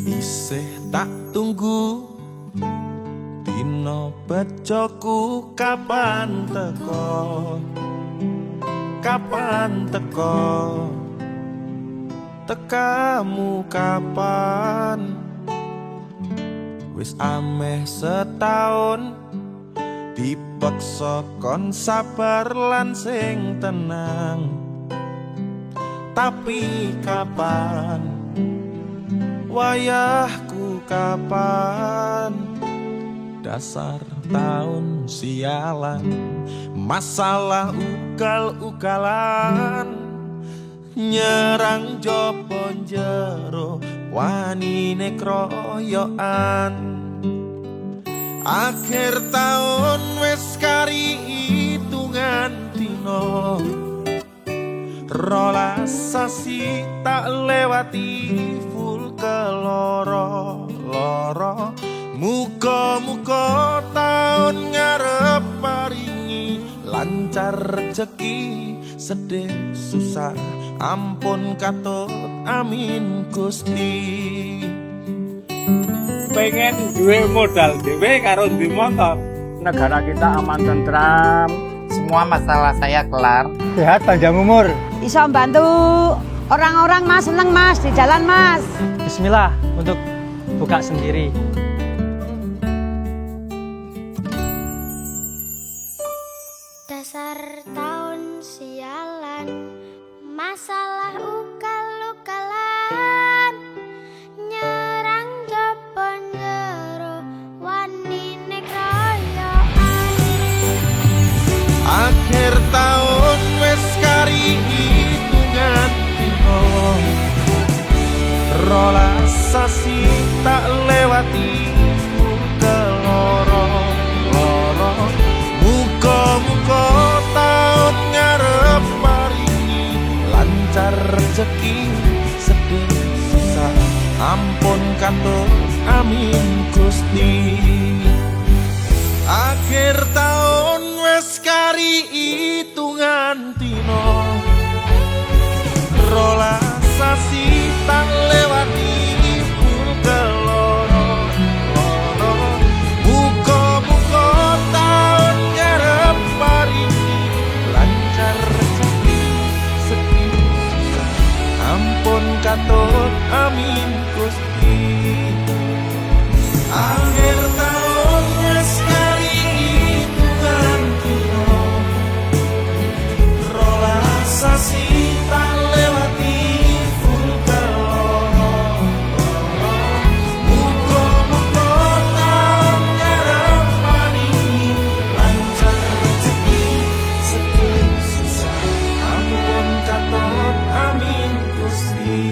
Isih tak tunggu dino bejoku kapan teko, kapan teko, tekamu kapan. Wis ameh setahun dipaksa kon sabar lan sing tenang, tapi kapan wayahku kapan. Dasar tahun sialan, masalah ugal-ugalan, nyerang jopo jero wanine kroyokan. Akhir tahun wis kari hitungan dino, rolas sasi tak lewati full keloro-loro. Muga-muga tahun ngarep paringi lancar rezeki, sedih susah ampun katut amin Gusti. Pengen duwe modal dhewe karo di motor, negara kita aman tentram, semua masalah saya kelar, sehat panjang umur. Iso bantu orang-orang mas, seneng mas di jalan mas. Bismillah untuk buka sendiri. Dasar tahun sialan, masalah ugal-ugalan, nyerang jopon jero wanine kroyokan. Akhir tahun wis kari hitungan dino, rolas sasi tak lewati keloro-loro. Muga-muga tahun ngarep paringi lancar rezeki, sedih susah ampun katut amin Gusti. Akhir tahun wis kari hitungan dino, rolas sasi tak lewati full keloro-loro. Muga-muga tahun ngarep paringi lancar rezeki, sedih susah ampun katut amin Gusti. Akhir tahun wis kari hitungan dino, rolas sasi tak lewati full keloro-loro. Muga-muga tahun ngarep paringi lancar rezeki, sedih susah ampun katut amin Gusti.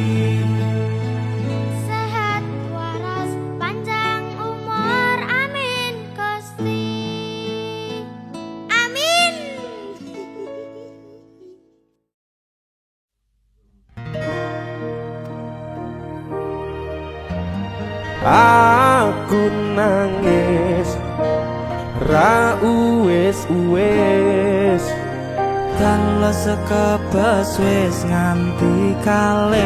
Sehat waras panjang umur amin Gusti. Amin. Aku nangis ra uwes-uwes, Kalau sekebas wis nganti kalis.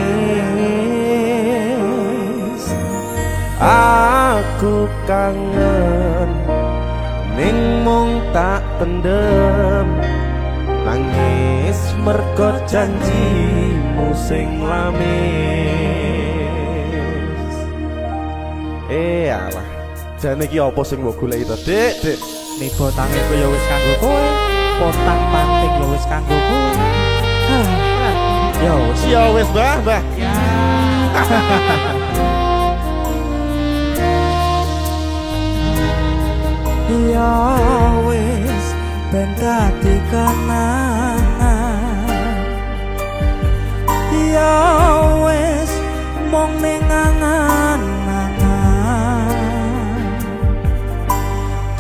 aku kangen ning mung tak pendem, nangis mergo janjimu sing lamis. Alah, jane iki apa sing mbok goleki to, Dik? Dik, Nek botangiku ya wis kanggo kowe, potang panting ya wis kanggo kowe. ya wis, Mbah, Mbah. Ya wis ben dadi kenangan. Ya wis mung ning angan-angan.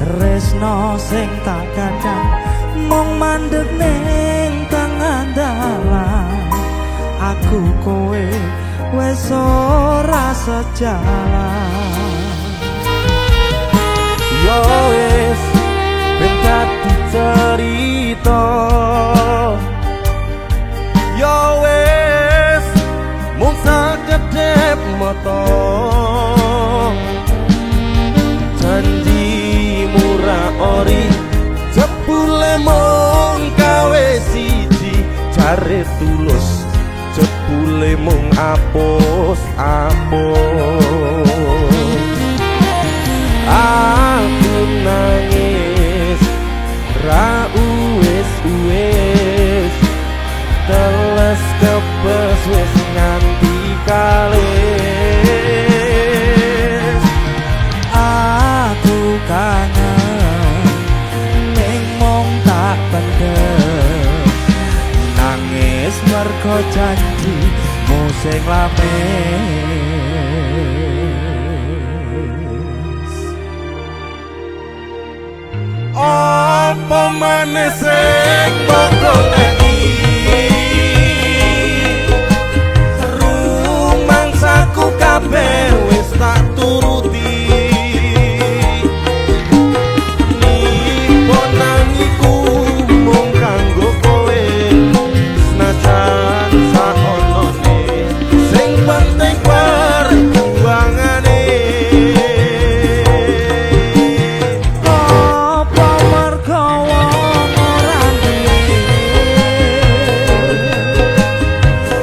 Tresno sing tak kadang mung mandeg ning tangan dalan. Aku kowe wis ora sejalan. Yo wis ben dadi cerita. Yo wis mung sakedhep mata. Janji murah ori jebule mung gawe siji. Jare tulus jebule mung apus-apus. Aku nangis ra uwes-uwes, teles kepes wis nganti kalis. Aku kangen ning mung tak pendem, nangis mergo janji musing lamis. Apa maneh sing mbok goleki? Rumangsaku kabeh wis tak turuti. Nipo nangiku mung kanggo kowe, senajan sakonone sing penting perjuangane. Apa mergo wong ora duwe,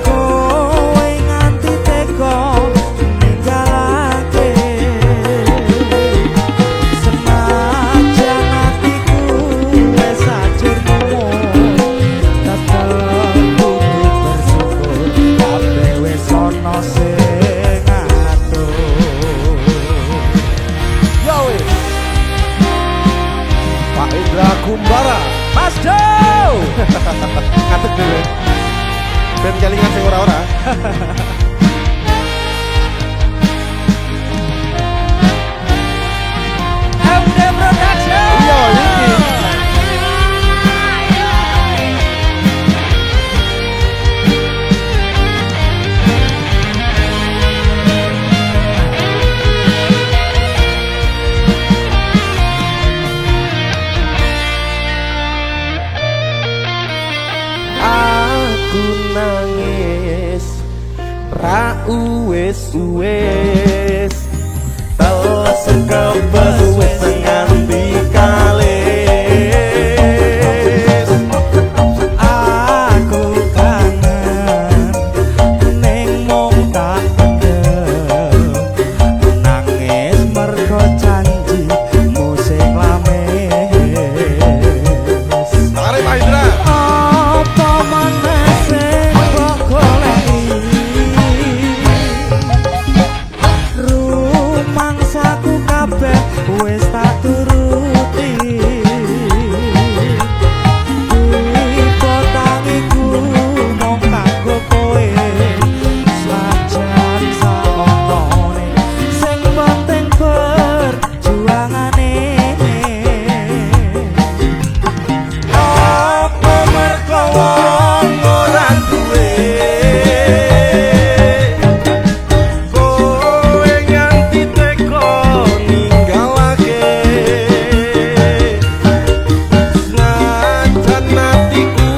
kowe nganti tega ninggalake. Senajan atiku wis ajurmu, tetep kudu bersyukur kabeh wis ana sing ngatur. Yo wis. Pak Indra Kumbara, Mas Jo, ngatek dhewe. Ben kelingan sing ora-ora. MD Production. Yo iki. Aku nangis ra uwes-uwes, teles kebes wis nganti kalis. Aku kangen ning mung tak pendem, nangis mergo janji musing lamis. Tarik Pak Indra. Apa maneh sing mbok goleki? Rumangsaku kabeh wis tak turuti. Ipo tangiku mung kanggo kowe, senajan sakonone sing penting perjuangane. Apa mergo wong ora duwe, kowe nganti tega ninggalake. Senajan atiku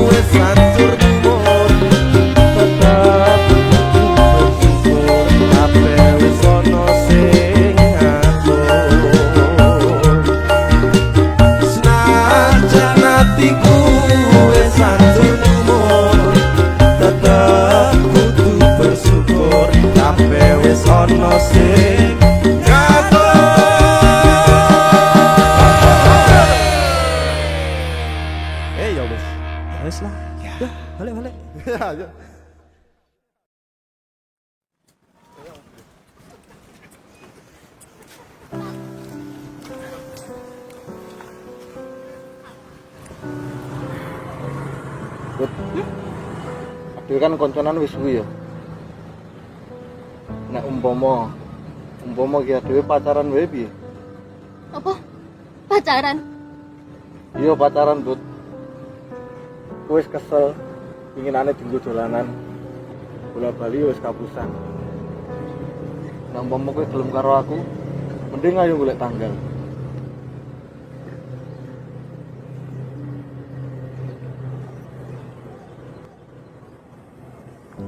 wis hancur lumur, tetep kudu bersyukur kabeh wis ana sing ngatur. Senajan atiku wis hancur lumur, tetep kudu bersyukur kabeh wis ana sing ngatur. Ya wis. Wis lah. Ya, balik-balik. Ya, ya. Dhewe kan konconan wis suwi ya. Nek umpama ki dhewe pacaran wae piye? Apa? Pacaran? Iya pacaran, Bud. Wis kesel, pinginane dienggo dolanan. bola bali wis kapusan. Nek umpama kowe gelem karo aku, mending ayo golek tanggal.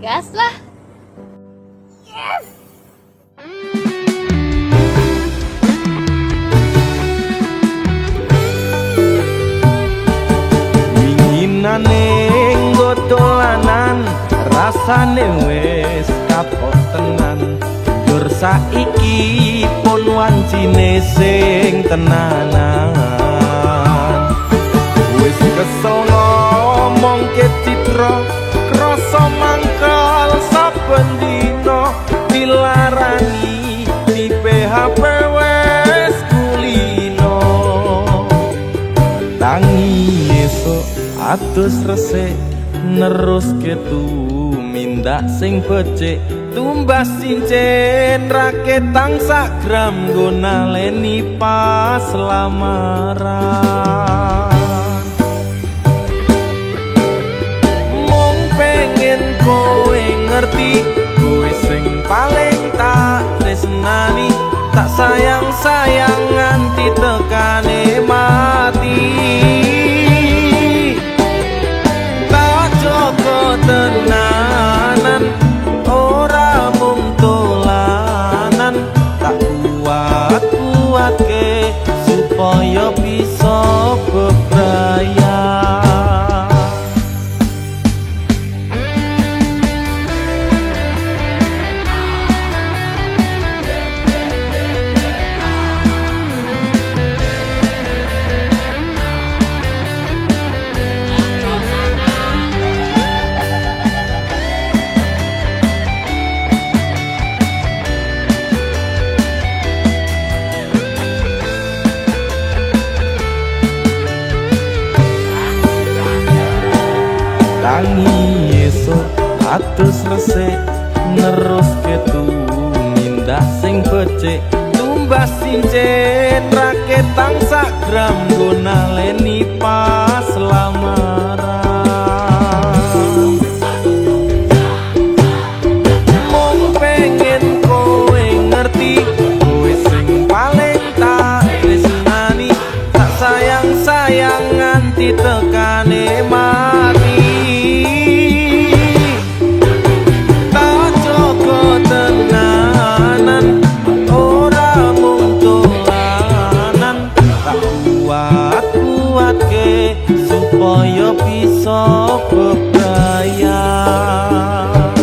Gas lah. Winginane godolanan rasane wis kapok tenan. Dur saiki pun wancine sing tenanan. Wis kesel ngomong ke citra krasa mangkal saben dina dilarani di PHP wis kulino. Tangi esuk atus resik neruske tumindak sing becik tumbas cincin raketang sak gram nggo naleni pas lamaran. Mung pengen kowe ngerti kowe sing paling tak tresnani, tak sayang-sayang nganti tekane mati. Tak joko tenanan ora mung dolanan, tak kuat-kuatke supaya bisa bebrayat. Tangi esuk atus resik neruske tumindak sing becik tumbas cincin raketang sak gram nggo naleni pas lamaran. Mung pengen kowe ngerti kowe sing paling tak tresnani, tak sayang-sayang nganti tekane mati. Supaya bisa bebrayat.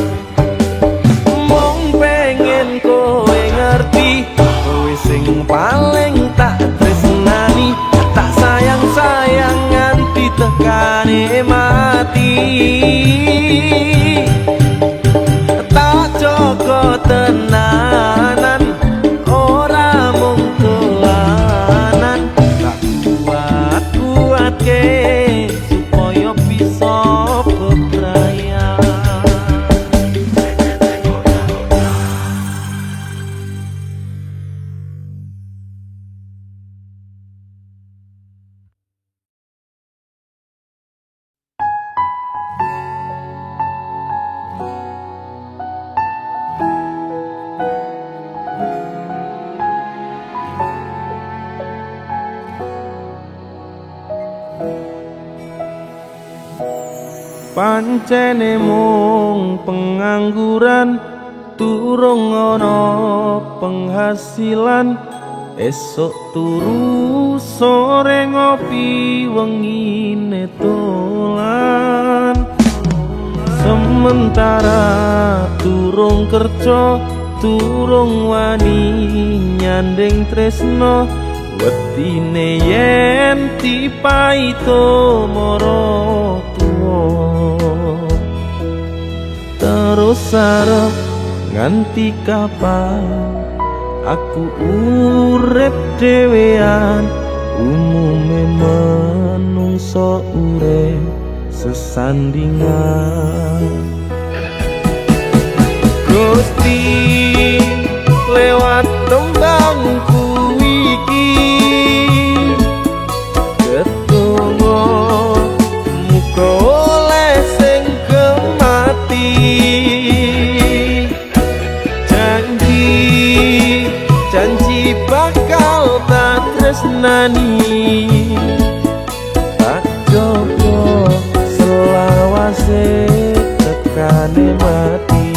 Mung pengen kowe ngerti kowe sing paling tak tresnani, tak sayang-sayang nganti tekane mati. Tak jaga tenanan ora mung dolanan, tak kuat-kuatke supaya bisa bebrayat. Pancene mung pengangguran durung ana penghasilan, esok turu sore ngopi wengine dolan. Sementara durung kerja durung wani nyanding tresno, wetine yen dipaito mara tuwa. Terus arep nganti kapan aku urip dhewean, umume menungso urip sesandingan. Gusti lewat tembangku iki ketemu muga oleh sing kemati. tresnani tak coba selawase tekane mati.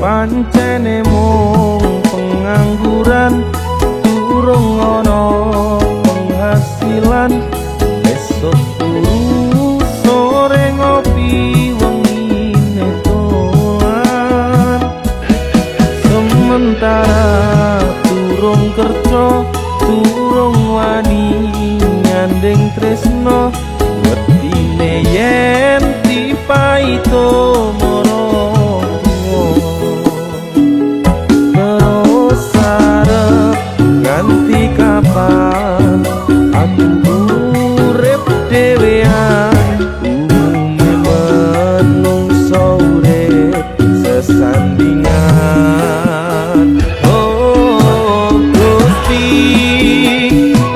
Pancene mung pengangguran durung ana penghasilan esuk turu sore ngopi wengine dolan sementara durung kerja durung wani nyanding tresno wedine yen dipaito moro nganti kapan aku urip dhewean umume menungso urip sesandingan. Oh Gusti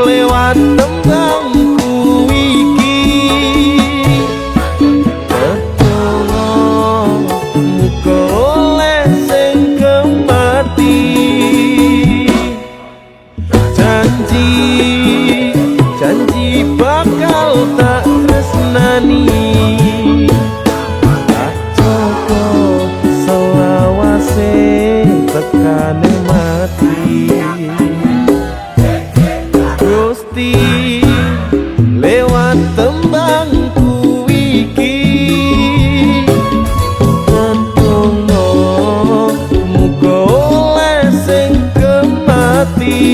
lewat tembangku iki tetulung muga oleh sing kemati. Janji bakal tak tresnani tak coba selawase tekane mati. Gusti lewat tembangku iki tentuno muga oleh sing kemati.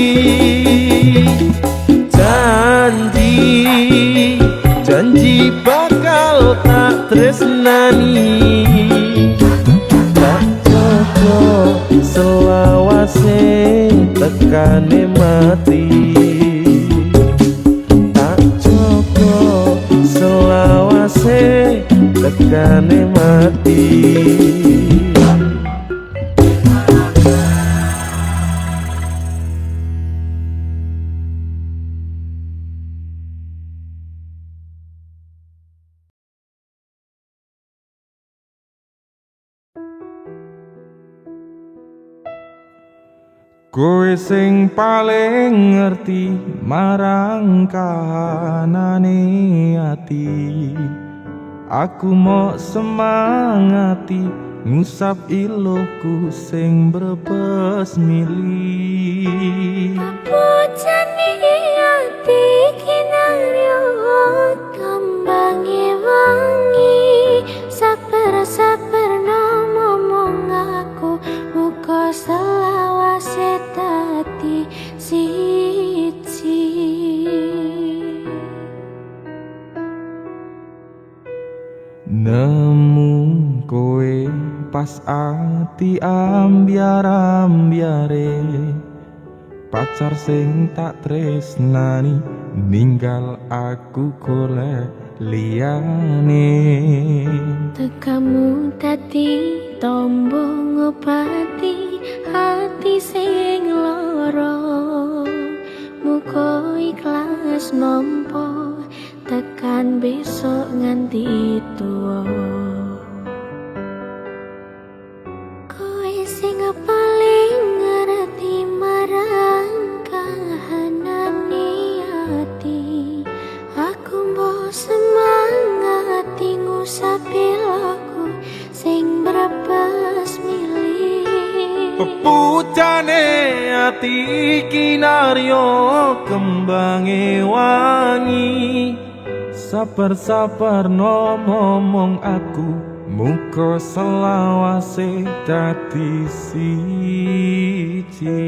Janji bakal tak tresnani tak coba selawase tekane mati. Tak coba selawase tekane mati. Kowe sing paling ngerti marang kahanane ati. Aku mau semangati ngusap ilohku sing brebes mili. Bojane ati kinaryo kambange wangi saper-saper ngomong aku muka selawase dadi siji. Nemu kowe pas ati ambyar-ambyare pacar sing tak tresnani ninggal aku golek liyane. Tekamu dadi tombo ngobati hati sing lara. Muga ikhlas nampa tekan besok nganti tuwa. Kowe sing paling ngerti marang kahanane ati. Aku mbok semangati ngusapi laku sing brebes milih. Pepujane ati kinaryo kembange wangi sabar-sabar ngomong aku muka selawase dadi siji.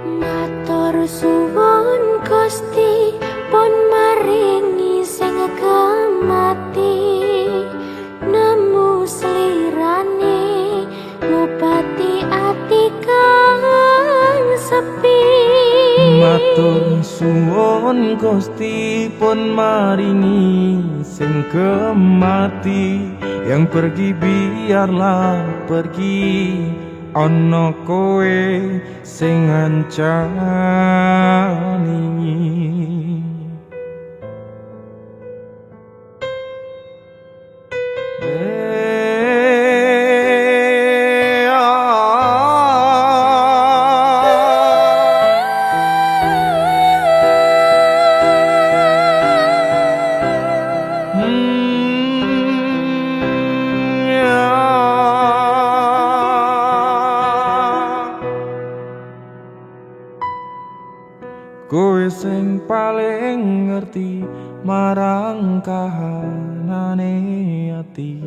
Matur suwun Gusti pun maringi sing kemati. Nemu slirane ngobati ati kang sepi. Matur suwun Gusti pun maringi sing kemati, yang pergi biarlah pergi, ana kowe sing ngancani. Kowe sing paling ngerti marang kahanane ati.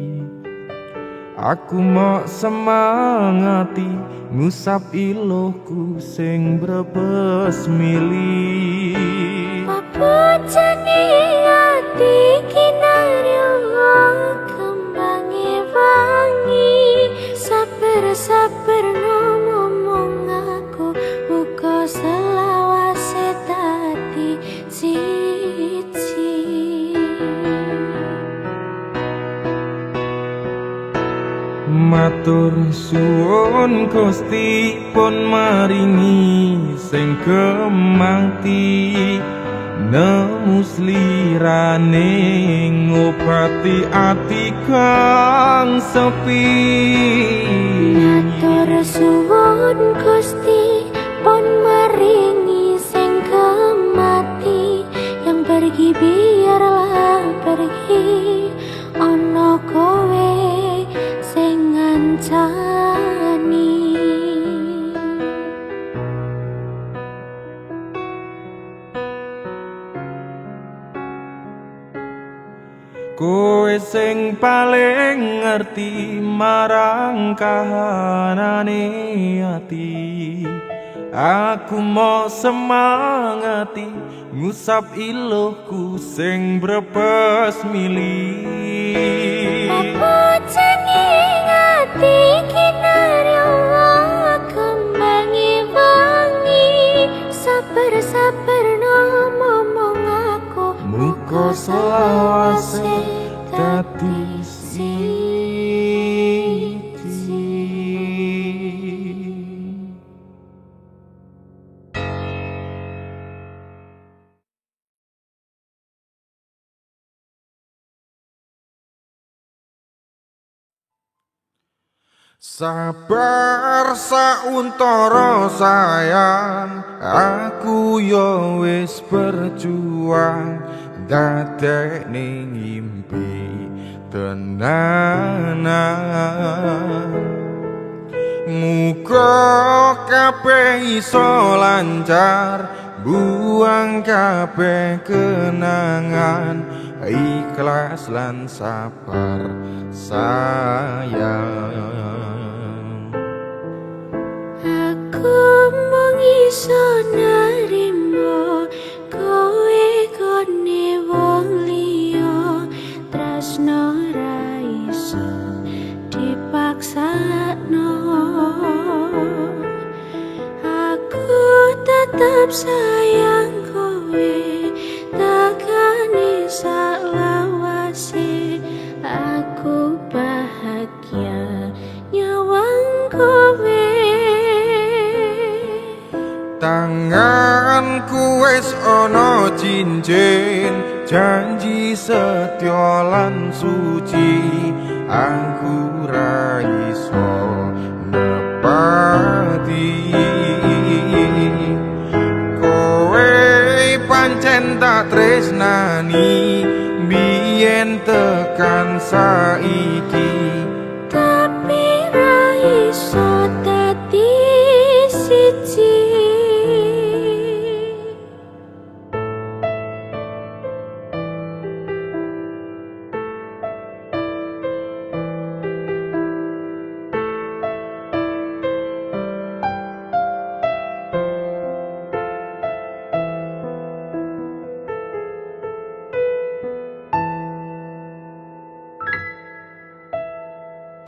Aku mau semangati ngusap ilohku sing brebes mili. Papujane ati kinaryo kembange wangi, sabar-sabar ngomong aku uga selawase dadi siji. Matur suwun Gusti pun maringi sing kemati, nemu slirane ngobati ati kang sepi. Matur suwun Gusti pun maringi sing kemati, yang pergi biarlah pergi, ana kowe sing ngancani. Kowe sing paling ngerti marang kahanane ati. Aku mau semangati ngusap ilohku sing brebes mili. Papujane ati kinaryo kembange wangi, sabar-sabar ngomong aku Muga selawase dadi siji. Sabar sauntara sayang, aku yo wis berjuang dadekne ngimpi tenanan. Muga kabeh iso lancar, buang kabeh kenangan, ikhlas lan sabar sayang. Aku mung iso narimo kowe kone wong liya, tresno ra iso dipaksakno. Aku tetep sayang kowe, takane salawase aku bahagia nyawang kowe. Tanganku wis ana cincin, janji setya lan suci, aku ra iso nepati. Kowe pancen tak tresnani biyen tekan saiki, tapi ra iso dadi siji.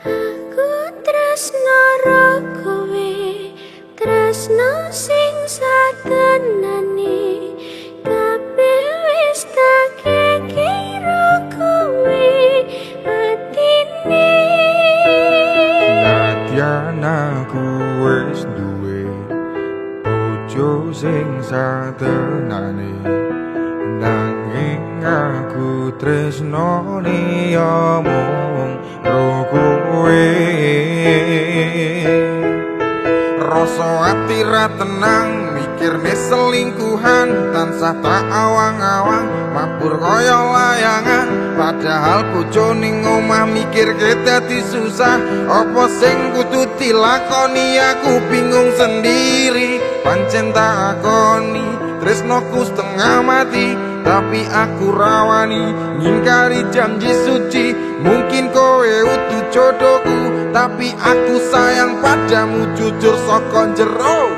Aku tresno karo kowe, tresno sing satenane. Senajan aku wis duwe bojo sing satenane, nanging aku tresnane ya mung karo kowe. Rasa ati ra tenang mikirne selingkuhan, tansah tak awang-awang mabur kaya layangan. Padahal bojo ning omah mikirke dadi susah, apa sing kudu dilakoni aku bingung sendiri. Pancen tak akoni tresnoku setengah mati, tapi aku rawani ngingkari janji suci. Mungkin kowe utuh jodohku, tapi aku sayang padamu jujur saka jero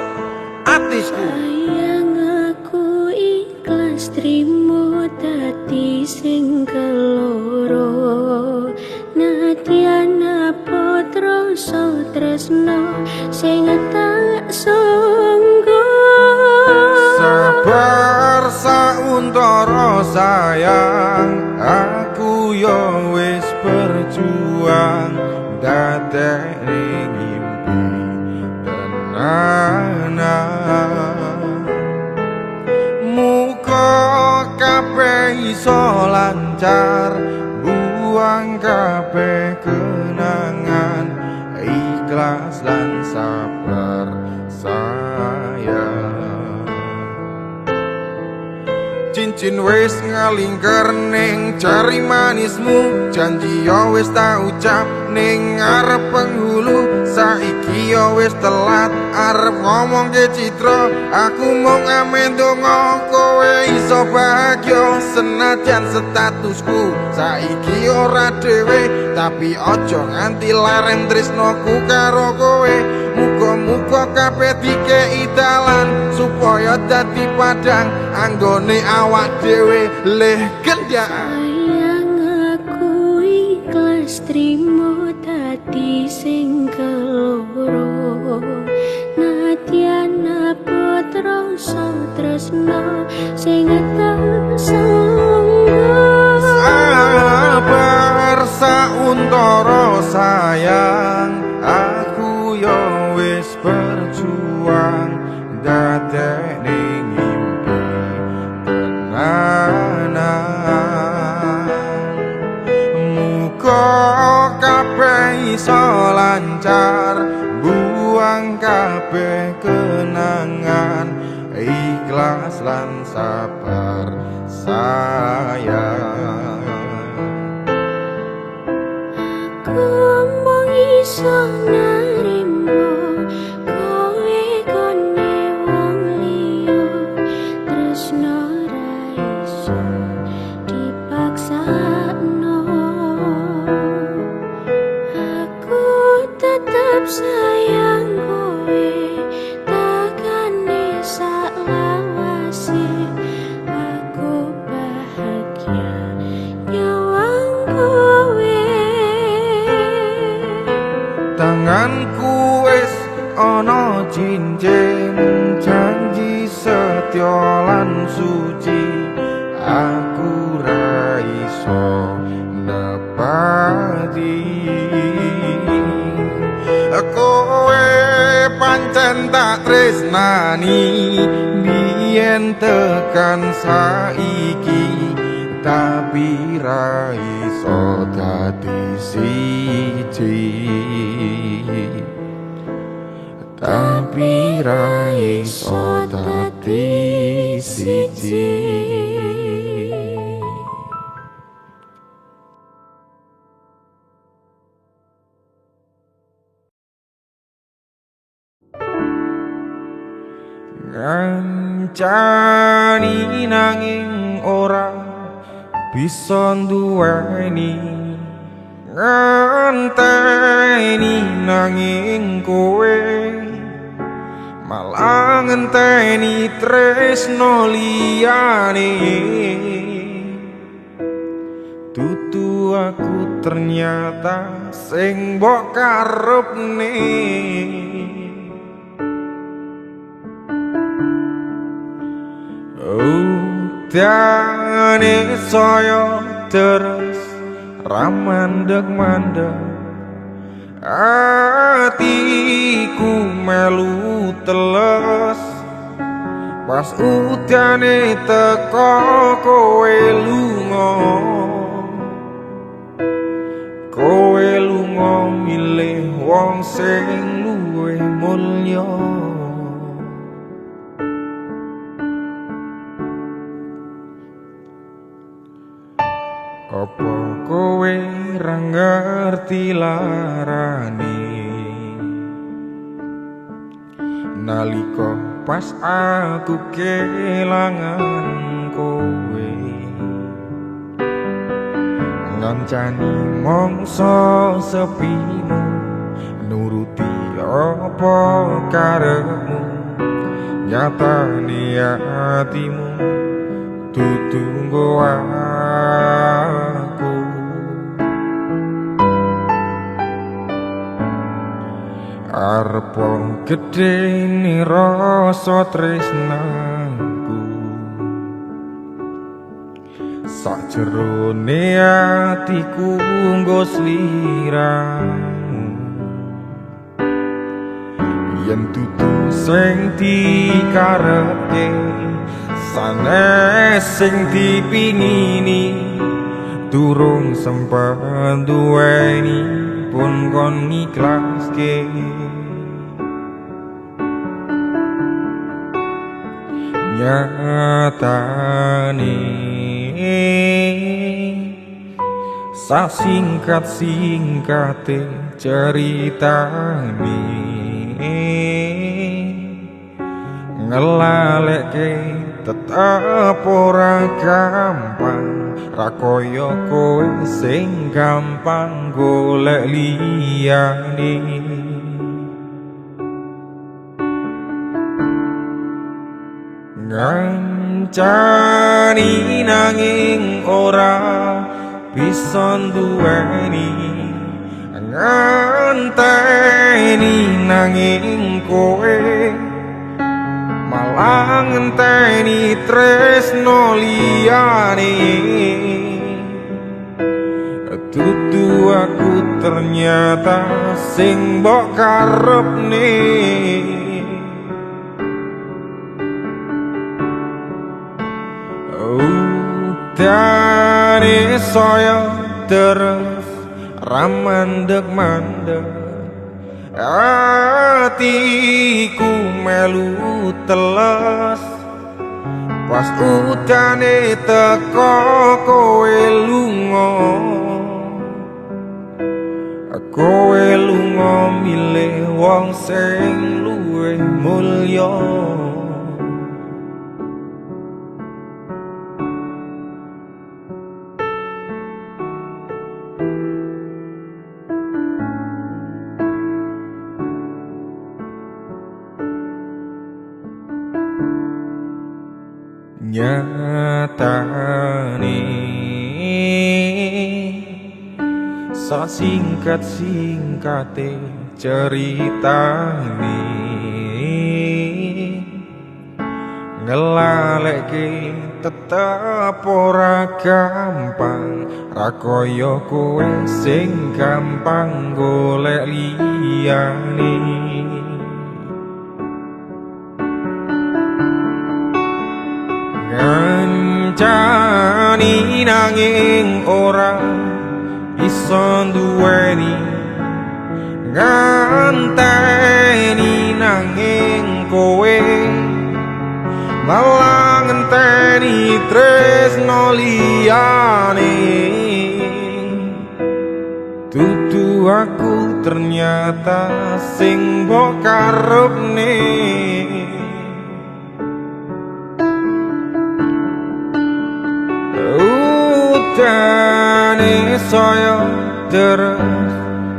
atisku. Sayang aku ikhlas trimo dadi sing keloro, nadyan apa troso tresno sing tak sanggo. Sabar sauntara sayang, aku yo wis berjuang dadekne ngimpi tenanan. Muga kabeh iso lancar, buang kabeh kenangan, ikhlas lan sabar sayang. Cincin wis ngalingker ning jari manismu, janji yo wis tak ucap ning arep penghulu. Saiki yo wis telat arep ngomong ke Citra, aku mau ngamen donga kowe iso bahagia. Senajan statusku saiki ora dhewe, tapi ojo nganti larem tresnoku karo kowe. Muga-muga kabeh dikei dalan supaya dadi padang anggone awak dhewe leh gendaan. Sayang aku ikhlas trimo dadi sing keloro, nadyan apa troso tresno sing tak sanggo. Sabar sauntara sayang, aku yo wis berjuang dadekne ngimpi tenanan. Muga kabeh iso lancar, buang kabeh kenangan, ikhlas lan sabar sayang. Aku mung iso narimo kowe kone wong liya, tresno ra iso dipaksakno. Aku tetep sayang kowe, takane saklawase aku bahagia nyawang kowe. Tanganku wis ana cincin janji setya lan suci, aku ra iso nepati. Kowe pancen tak tresnani biyen tekan saiki, tapi ra iso dadi siji, tapi ra iso dadi siji. Ngancani nanging ora bisa nduweni, ngenteni nanging kowe malah ngenteni tresno liyane. Tutu aku ternyata sing mbok karepne. Udane saya terus ramandeg-mandeg, atiku melu teles pas udane teko kowe lunga milih wong sing luwih mulya apa kowe ra ngerti larane nalika pas aku kelangan kowe ngancani mongso sepimu nuruti apa karepmu nyatane atimu dudu nggo aku arep gedene rasa tresnaku sakjerone atiku nggo sliramu yen dudu sing dikarepke sanes sing dipingini durung sempet duweni pun kon ngiklaske nyatane sasingkat-singkate ceritane ngelalekke tetep ora gampang ra kaya kowe sing gampang golek liyane ngancani nanging ora bisa duweni nganteni nanging kowe malah ngenteni tresno liyane dudu aku ternyata sing mbok karepne udane saya terus ramandeg-mandeg atiku melu teles pas udane teko kowe lunga milih wong sing luwih mulya nyatane sasingkat-singkate ceritane ngelalekke tetep ora gampang ra kaya kowe sing gampang golek liyane ngancani nanging ora iso duweni nganteni nanging kowe malah ngenteni tresno liyane dudu aku ternyata sing mbok karepne udane saya terus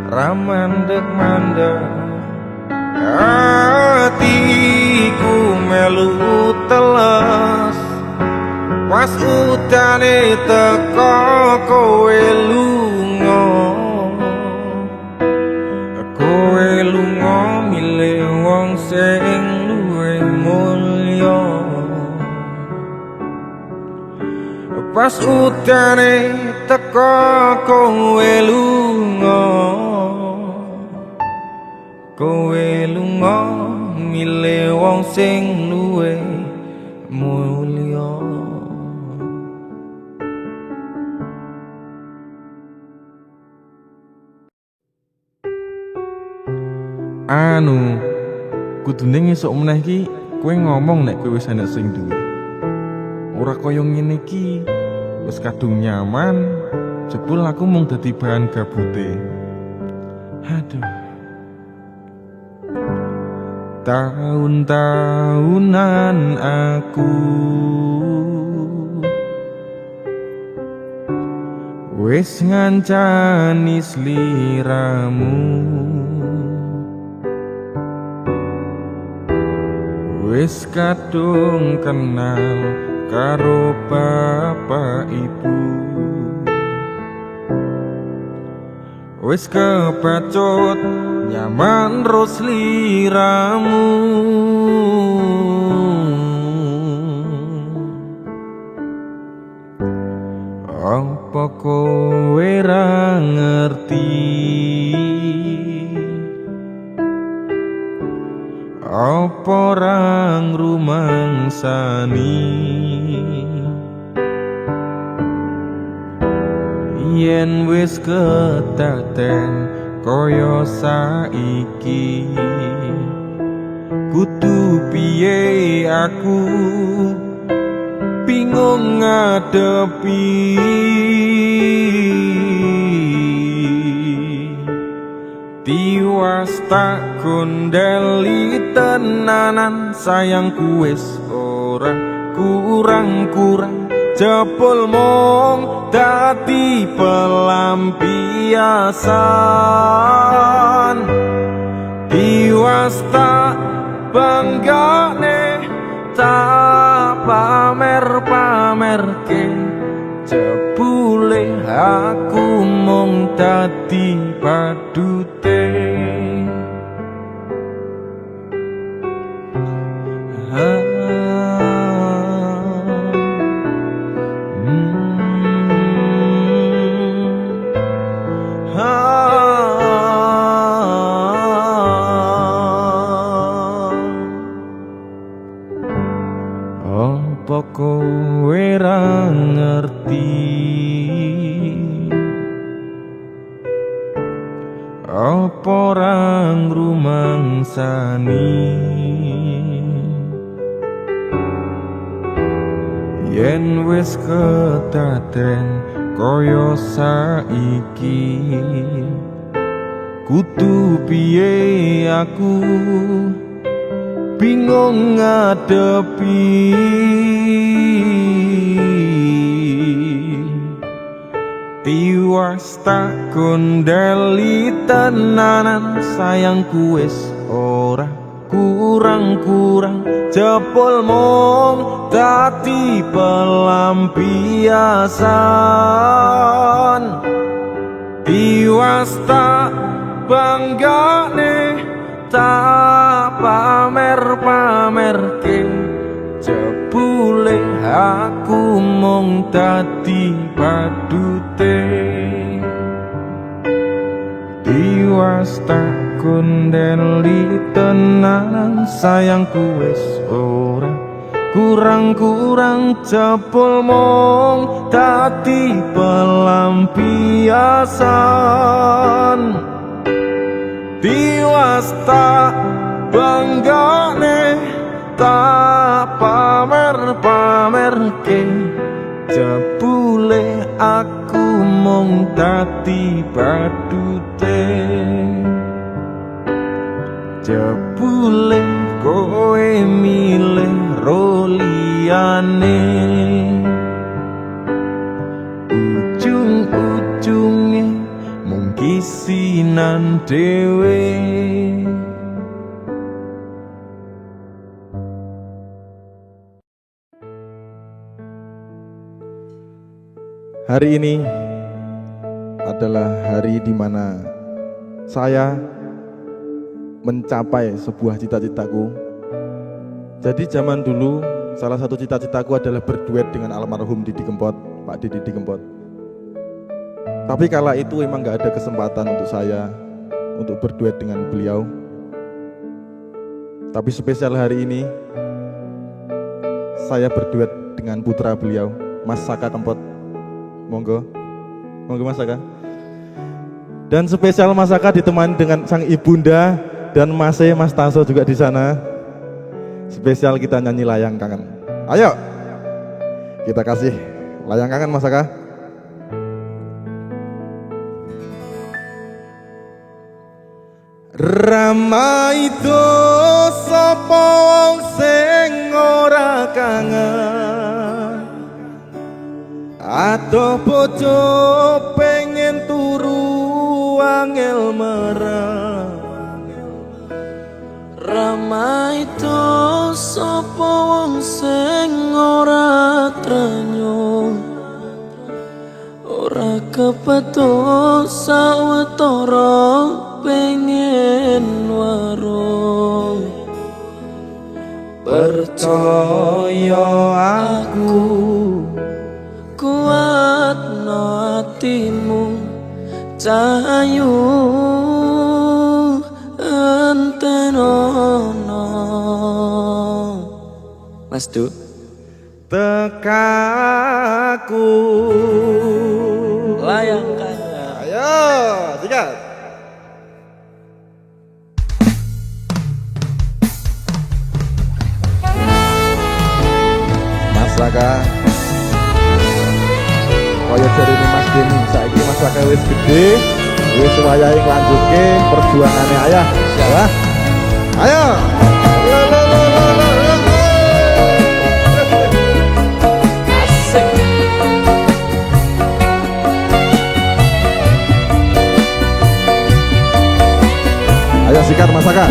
ramandeg-mandeg atiku melu teles pas udane teko kowe lunga milih wong sing luwih mulya pas udane teko kowe lunga kowe lunga milih wong sing luwe mulya. Anu, kudune ngesuk meneh iki kowe ngomong nek kowe wis enek sing duwe. Ora kaya ngene iki. Wis kadung nyaman, jebul aku mung dadi bahan gabute. Aduh. Tahun-tahunan aku wis ngancani sliramu, wis kadung kenal karo bapak ibu, wis kepacut nyaman ro sliramu. Apa kowe ra ngerti? Apa orang rumangsani yen wis ketaten kaya saiki? Kudu piye aku bingung ngadepi tiwas tak gondeli tenanan. Sayangku wis ora kurang-kurang, jebul mung dadi pelampiasan. Tiwas tak banggane, tak pamer-pamerke, jebule aku mung dadi padute. Apa kowe ra ngerti? Apa orang rumangsani yen wis ketaten kaya saiki? Kudu piye aku bingung ngadepi tiwas tak gondeli tenanan. Sayangku wis ora kurang-kurang, jebul mung dadi pelampiasan. Tiwas tak banggane, tak pamer-pamerke, jebule aku mung dadi padute. Tiwas tak gondeli tenanan. Sayangku wis ora kurang-kurang, jebul mung dadi pelampiasan. Tiwas tak banggane, tak pamer-pamerke, jebule aku mung dadi padute. Jebule kowe milih ro liyane, ujung-ujunge mung kisinan dhewe. Hari ini adalah hari di mana saya mencapai sebuah cita-citaku. Jadi zaman dulu salah satu cita-citaku adalah berduet dengan almarhum Didi Kempot, Pak Didi Kempot. Tapi kala itu emang gak ada kesempatan untuk saya untuk berduet dengan beliau. Tapi spesial hari ini saya berduet dengan putra beliau, Mas Saka Kempot. Monggo Mas Saka. Dan spesial Mas Saka ditemani dengan sang ibunda dan Mas Taso juga di sana. Spesial kita nyanyi Layang Kangen. Ayo kita kasih Layang Kangen Mas Saka. Rama itu sapa wong sing ora kangen, adoh bojo pengen turu angel merah. Rama itu sapa wong sing ora trenyo, ora kepethuk sawetara pengen warung. Percaya aku, kuatno atimu, cahayu antenono. Mas Du tekaku Layang Kangen. Ayo sikat. Mas Saka kaya jarine Mas Deni, saiki Mas Saka wis gede, wis wayahe nglanjutke perjuangane ayah. Wah. Ayo. Asik. Ayo sikat Mas Saka.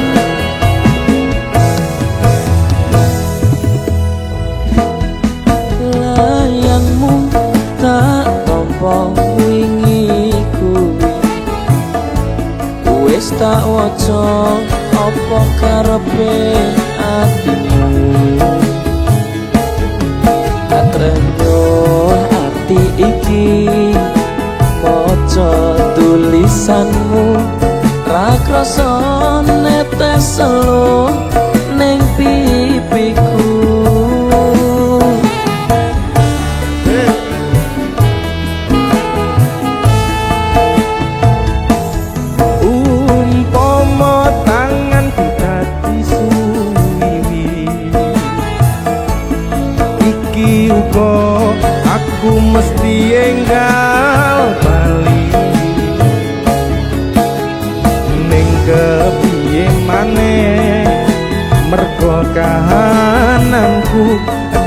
Layangmu tak tampa wingi kuwi, wis tak waca apa karepe atimu. Atrenyo ati iki maca tulisanmu, ra krasa netes elo ning pipiku. Umpama tanganku dadi suwiwi, iki uga aku mesti enggal bali. Ning kepiye maneh mergo kahananku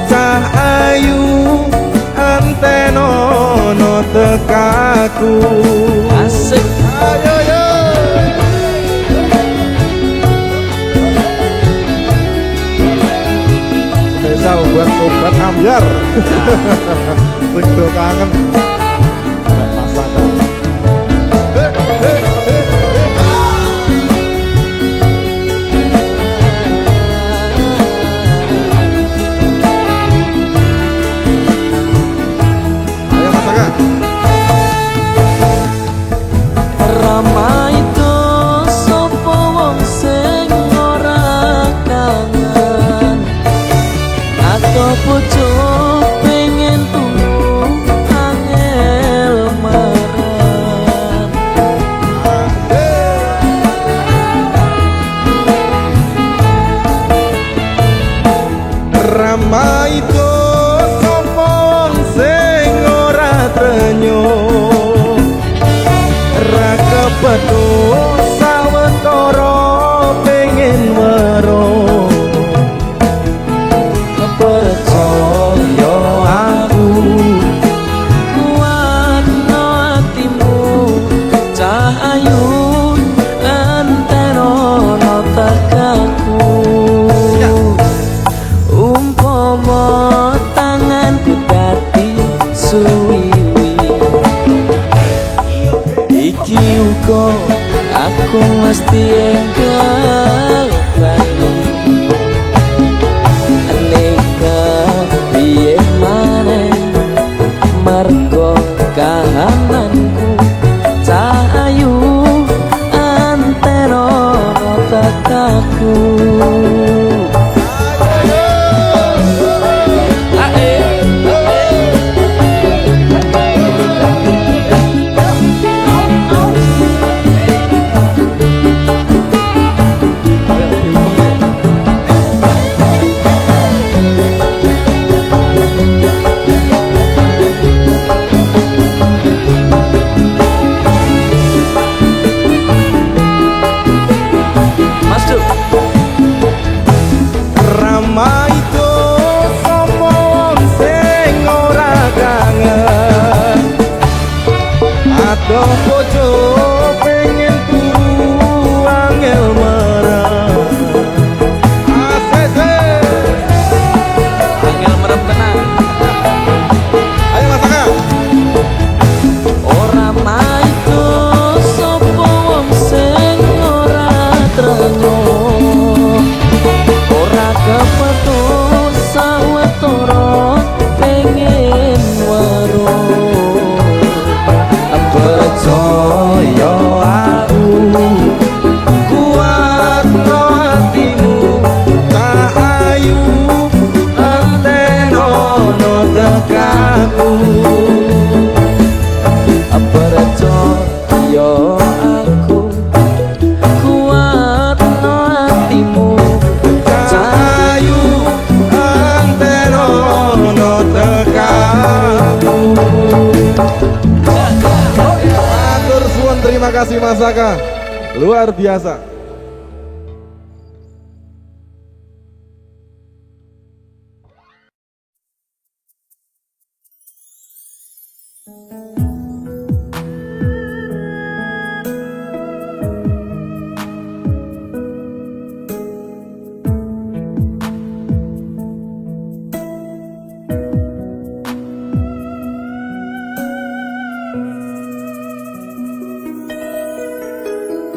cah ayu antenono tekaku. Asik. Ayo yo. Spesial buat sobat ambyar. Sing do kangen. Mas Saka. Ayo Mas Saka. Rama itu sapa wong sing ora kangen, atau bojo pengen turu angel marah. Rama itu sapa wong sing ora trenyo, ra kepethuk sawetara pengen weruh. Percaya aku, kuatno atimu, cahayu antenono tekaku. Umpama tanganku dadi suwiwi, iki uga aku mesti enggal bali. Neka piye maneh mergo kahananku, cahayu antenono tekaku. Mas Saka. Luar biasa.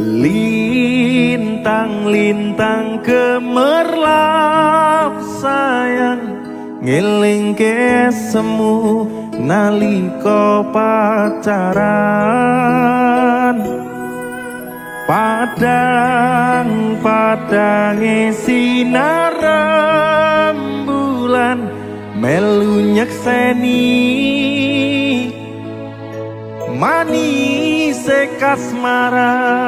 Lintang-lintang gemerlap sayang ngeling semu nalika pacaran padang-padange sinar rembulan melu nyekseni manis kasmaran.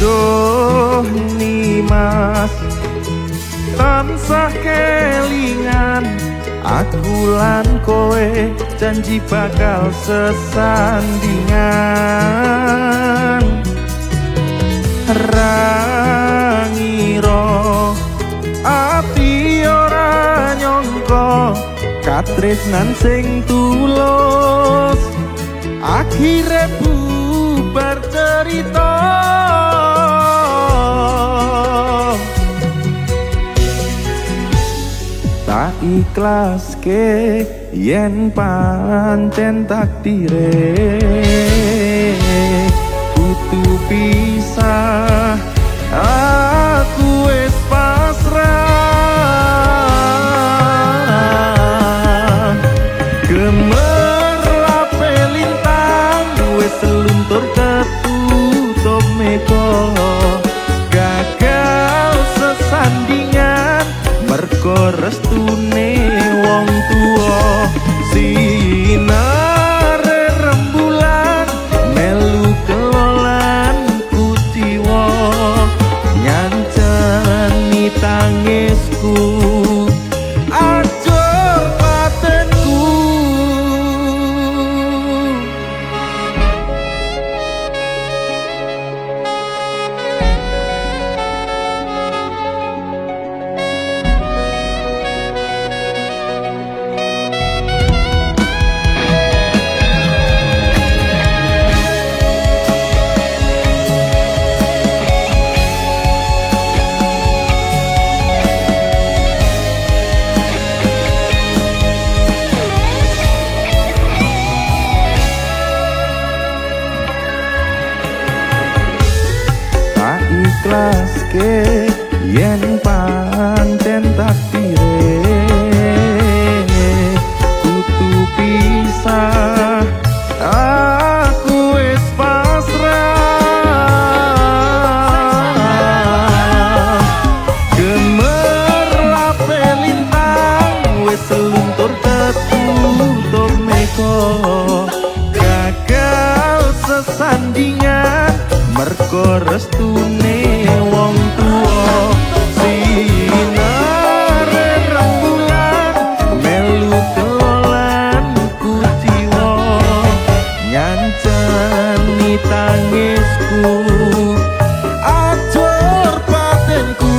Duh Nimas tansah kelingan aku lan kowe janji bakal sesandingan rangira ati ora nyangka katresnan sing tulus akhire bubar cerita tak ikhlas ke yen pancen takdire kudu pisah aku wis pasrah gemerlape lintang wis seluntur ketutup meko gagal sesandingan mergo restune wong tuwa sinare rembulan melu kelolan kutiwa nyancani tangisku ajur patenku ikhlas ke yen pancen takdire kudu pisah aku wis pasrah gemerlape lintang wis seluntur ketutup meko gagal sesandingan mergo restune wong tuwa sinare rembulan melu kelolan kutiwa nyancani tangisku ajur patenku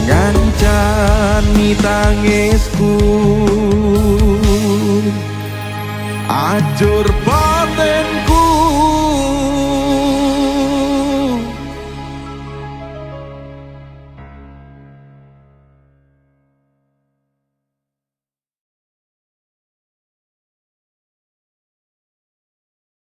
nyancani tangisku ajur patenku